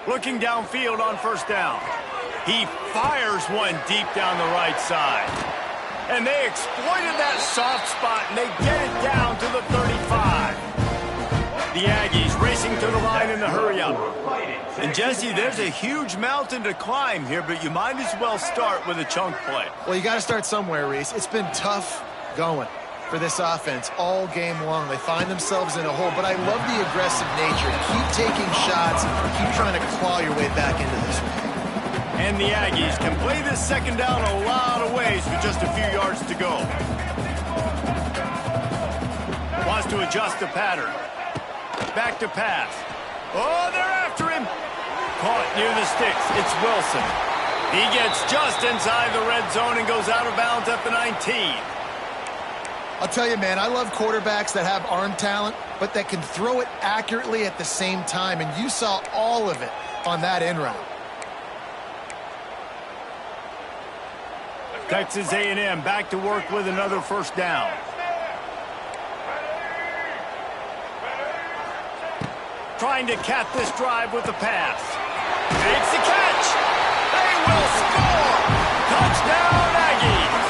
Looking downfield on first down. He fires one deep down the right side. And they exploited that soft spot, and they get it down to the 35. The Aggies racing to the line in the hurry-up. And, Jesse, there's a huge mountain to climb here, but you might as well start with a chunk play. Well, you got to start somewhere, Reese. It's been tough going for this offense all game long. They find themselves in a hole, but I love the aggressive nature. Keep taking shots, keep trying to claw your way back into this one. And the Aggies can play this second down a lot of ways with just a few yards to go. Wants to adjust the pattern. Back to pass. Oh, they're after him. Caught near the sticks. It's Wilson. He gets just inside the red zone and goes out of bounds at the 19. I'll tell you, man, I love quarterbacks that have arm talent, but that can throw it accurately at the same time, and you saw all of it on that end route. Texas A&M back to work with another first down. Trying to cap this drive with the pass. Makes the catch. They will score. Touchdown, Aggies.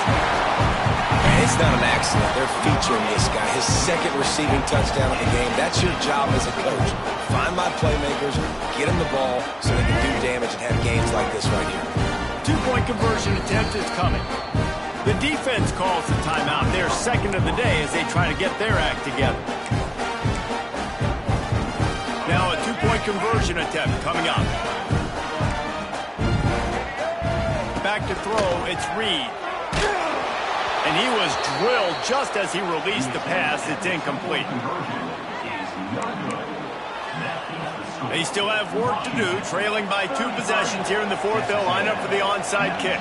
And it's not an accident. They're featuring this guy. His 2nd receiving touchdown of the game. That's your job as a coach. Find my playmakers, get them the ball so they can do damage and have games like this right here. 2-point conversion second of the day as they try to get their act together. Now a two-point conversion attempt coming up. Back to throw, it's Reed. And he was drilled just as he released the pass. It's incomplete. They still have work to do, trailing by 2 possessions here in the fourth. They'll line up for the onside kick.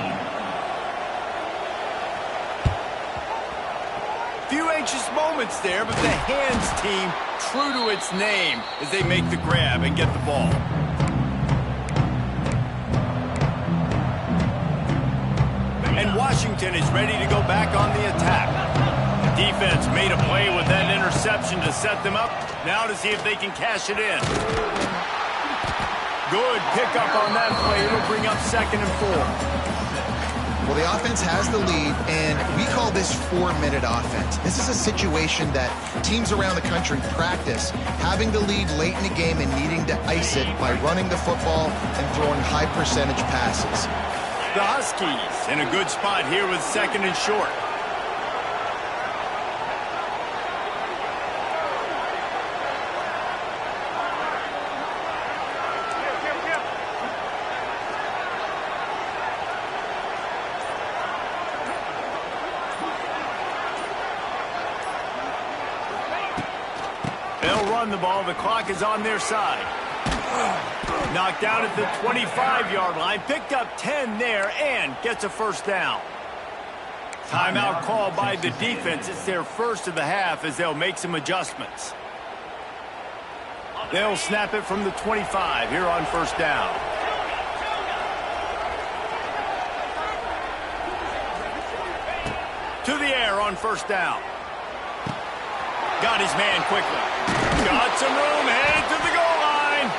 Few anxious moments there, but the hands team true to its name as they make the grab and get the ball. And Washington is ready to go back on the attack. The defense made a play with that interception to set them up. Now to see if they can cash it in. Good pickup on that play. It'll bring up 2nd and 4. Well, the offense has the lead, and we call this 4-minute offense. This is a situation that teams around the country practice, having the lead late in the game and needing to ice it by running the football and throwing high-percentage passes. The Huskies in a good spot here with 2nd and short. They'll run the ball. The clock is on their side. Knocked down at the 25-yard line. Picked up 10 there and gets a first down. Timeout called by the defense. It's their first of the half as they'll make some adjustments. They'll snap it from the 25 here on first down. To the air on first down. Got his man quickly. Got some room, headed to the goal line.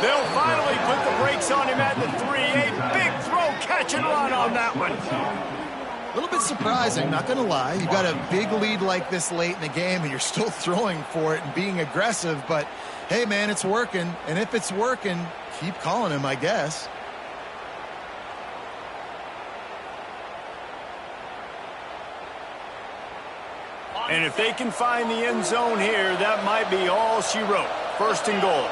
They'll finally put the brakes on him at the 3. A big throw, catch and run on that one. A little bit surprising, not going to lie. You got a big lead like this late in the game, and you're still throwing for it and being aggressive. But, hey, man, it's working. And if it's working, keep calling him, I guess. And if they can find the end zone here, that might be all she wrote. 1st and goal.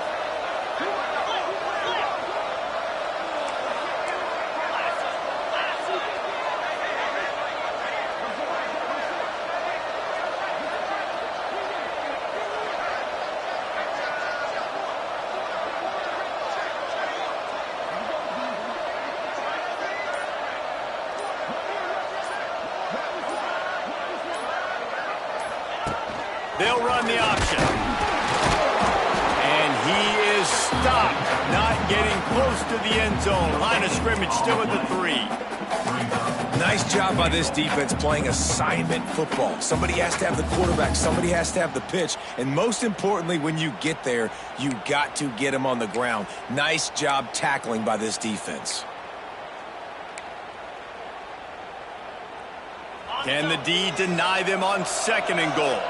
They'll run the option. And he is stopped, not getting close to the end zone. Line of scrimmage still at the 3. Nice job by this defense playing assignment football. Somebody has to have the quarterback. Somebody has to have the pitch. And most importantly, when you get there, you got to get him on the ground. Nice job tackling by this defense. Can the D deny them on 2nd and goal?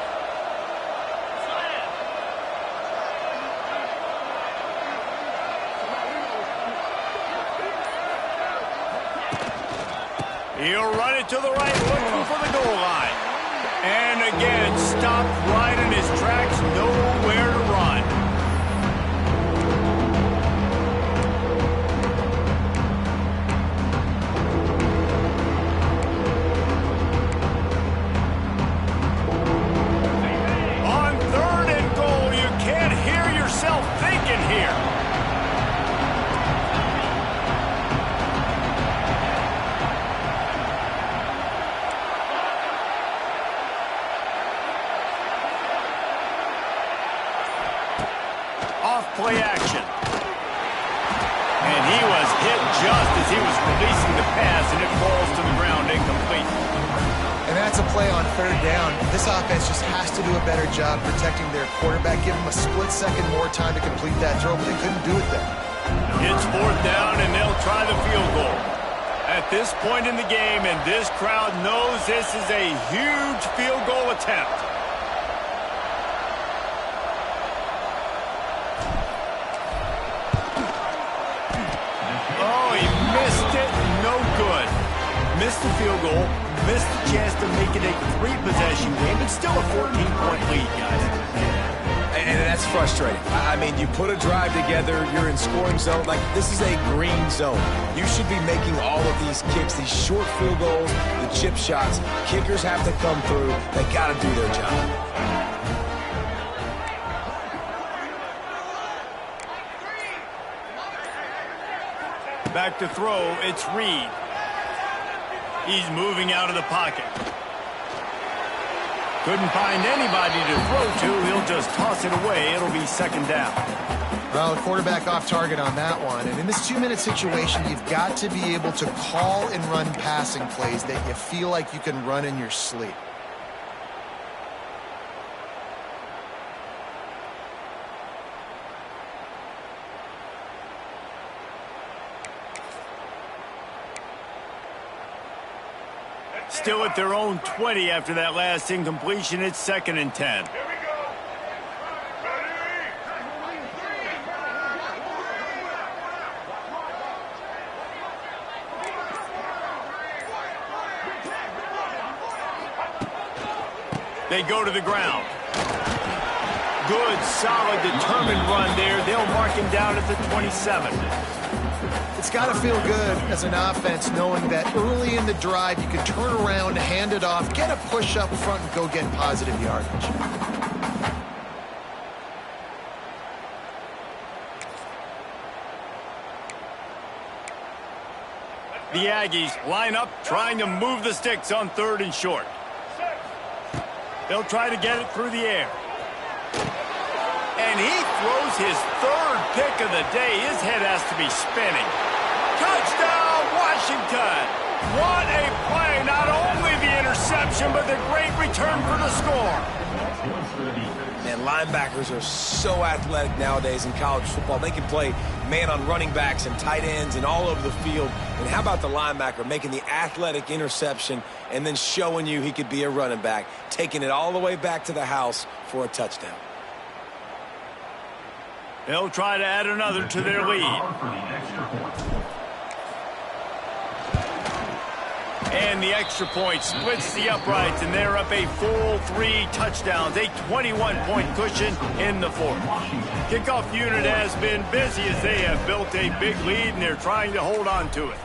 He'll run it to the right, looking for the goal line. And again, stopped right in his tracks, nowhere to run. On 3rd and goal, you can't hear yourself thinking here. Play action. And he was hit just as he was releasing the pass, and it falls to the ground incomplete. And that's a play on 3rd down. This offense just has to do a better job protecting their quarterback. Give him a split second more time to complete that throw, but they couldn't do it there. It's 4th down, and they'll try the field goal. At this point in the game, and this crowd knows this is a huge field goal attempt. Missed the field goal, missed the chance to make it a 3-possession game, but still a 14-point lead, guys. And that's frustrating. I mean, you put a drive together, you're in scoring zone. Like, this is a green zone. You should be making all of these kicks, these short field goals, the chip shots. Kickers have to come through. They got to do their job. Back to throw, it's Reed. He's moving out of the pocket. Couldn't find anybody to throw to. He'll just toss it away. It'll be second down. Well, the quarterback off target on that one. And in this 2-minute situation, you've got to be able to call and run passing plays that you feel like you can run in your sleep. Still at their own 20 after that last incompletion. It's 2nd and 10. They go to the ground. Good, solid, determined run there. They'll mark him down at the 27. It's got to feel good as an offense knowing that early in the drive you can turn around, hand it off, get a push up front, and go get positive yardage. The Aggies line up trying to move the sticks on 3rd and short. They'll try to get it through the air. And he throws his 3rd pick of the day. His head has to be spinning. Touchdown, Washington! What a play! Not only the interception, but the great return for the score. And linebackers are so athletic nowadays in college football. They can play man on running backs and tight ends and all over the field. And how about the linebacker making the athletic interception and then showing you he could be a running back, taking it all the way back to the house for a touchdown. They'll try to add another to their lead. And the extra point splits the uprights, and they're up a full 3 touchdowns, a 21-point cushion in the 4th. Kickoff unit has been busy as they have built a big lead, and they're trying to hold on to it.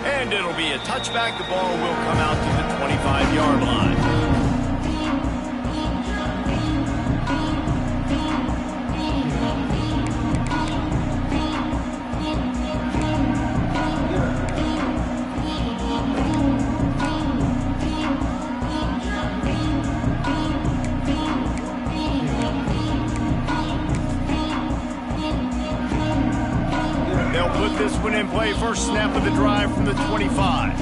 And it'll be a touchback. The ball will come out to the 25-yard line. This one in play, first snap of the drive from the 25.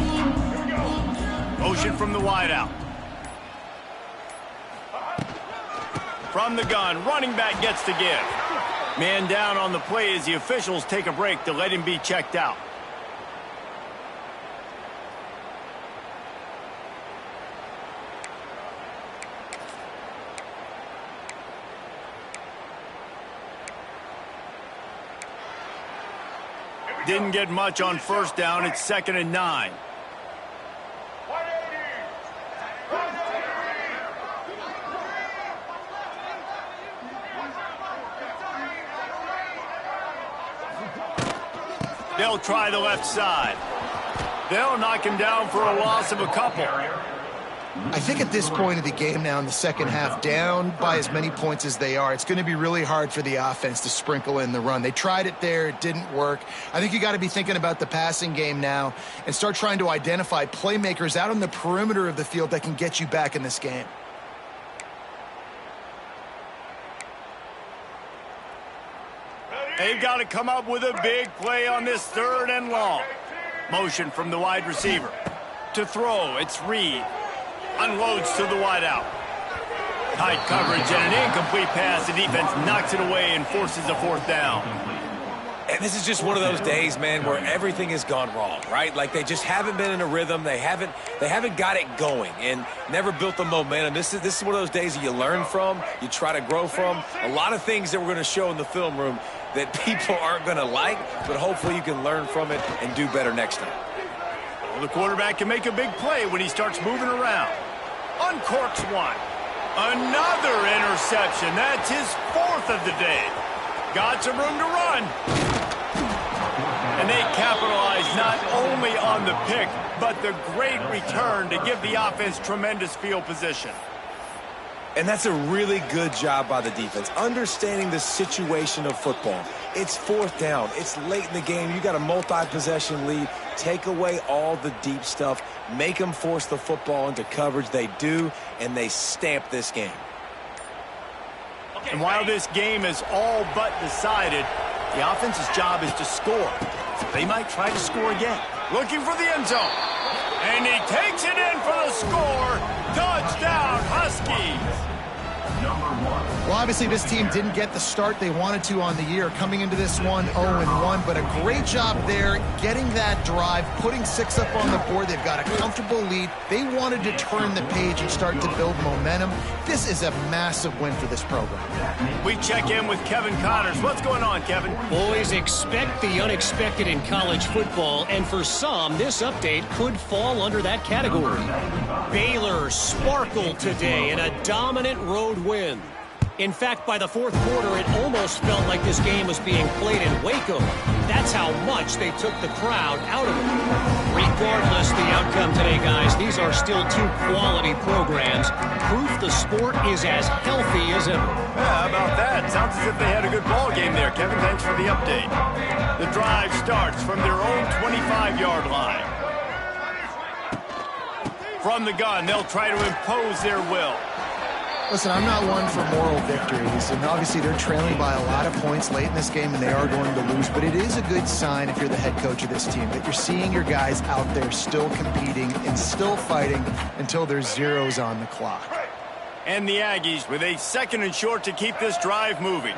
Motion from the wideout. From the gun, running back gets the give. Man down on the play as the officials take a break to let him be checked out. Didn't get much on first down. It's 2nd and 9. They'll try the left side. They'll knock him down for a loss of a couple. I think at this point of the game now in the second half, down by as many points as they are, it's going to be really hard for the offense to sprinkle in the run. They tried it there. It didn't work. I think you got to be thinking about the passing game now and start trying to identify playmakers out on the perimeter of the field that can get you back in this game. They've got to come up with a big play on this 3rd and long. Motion from the wide receiver. To throw, it's Reed. Unloads to the wideout. Tight coverage and an incomplete pass. The defense knocks it away and forces a 4th down. And this is just one of those days, man, where everything has gone wrong, right? Like they just haven't been in a rhythm. They haven't got it going and never built the momentum. This is one of those days that you learn from, you try to grow from. A lot of things that we're going to show in the film room that people aren't going to like, but hopefully you can learn from it and do better next time. Well, the quarterback can make a big play when he starts moving around. Uncorks one. Another interception. That's his 4th of the day. Got some room to run. And they capitalize not only on the pick, but the great return to give the offense tremendous field position. And that's a really good job by the defense, understanding the situation of football. It's 4th down. It's late in the game. You got a multi-possession lead. Take away all the deep stuff. Make them force the football into coverage. They do, and they stamp this game. And while this game is all but decided, the offense's job is to score. So they might try to score again. Looking for the end zone. And he takes it in for the score. Touchdown, Huskies. Well, obviously this team didn't get the start they wanted to on the year, coming into this one 0-1, but a great job there getting that drive, putting 6 up on the board. They've got a comfortable lead. They wanted to turn the page and start to build momentum. This is a massive win for this program. We check in with Kevin Connors. What's going on, Kevin? Boys, expect the unexpected in college football, and for some, this update could fall under that category. Baylor sparkled today in a dominant road win. In fact, by the 4th quarter, it almost felt like this game was being played in Waco. That's how much they took the crowd out of it. Regardless the outcome today, guys, these are still 2 quality programs. Proof the sport is as healthy as ever. Yeah, how about that? Sounds as if they had a good ball game there. Kevin, thanks for the update. The drive starts from their own 25-yard line. From the gun, they'll try to impose their will. Listen, I'm not one for moral victories, and obviously they're trailing by a lot of points late in this game, and they are going to lose, but it is a good sign if you're the head coach of this team that you're seeing your guys out there still competing and still fighting until there's zeros on the clock. And the Aggies with a 2nd and short to keep this drive moving.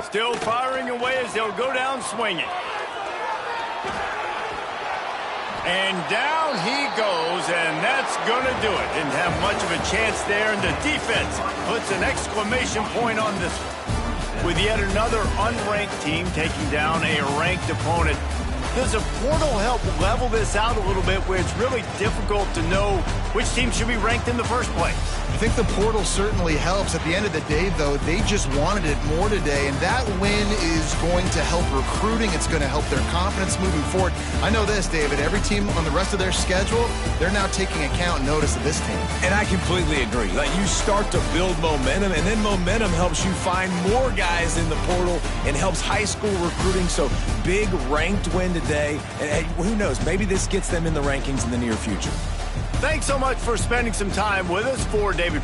Still firing away as they'll go down swinging. And down he goes, and that's going to do it. Didn't have much of a chance there, and the defense puts an exclamation point on this one. With yet another unranked team taking down a ranked opponent, does a portal help level this out a little bit where it's really difficult to know which team should be ranked in the first place? I think the portal certainly helps. At the end of the day, though, they just wanted it more today, and that win is going to help recruiting. It's going to help their confidence moving forward. I know this, David, every team on the rest of their schedule, they're now taking account and notice of this team. And I completely agree. Like, you start to build momentum, and then momentum helps you find more guys in the portal and helps high school recruiting. So big ranked win today, and who knows, maybe this gets them in the rankings in the near future. Thanks so much for spending some time with us. For David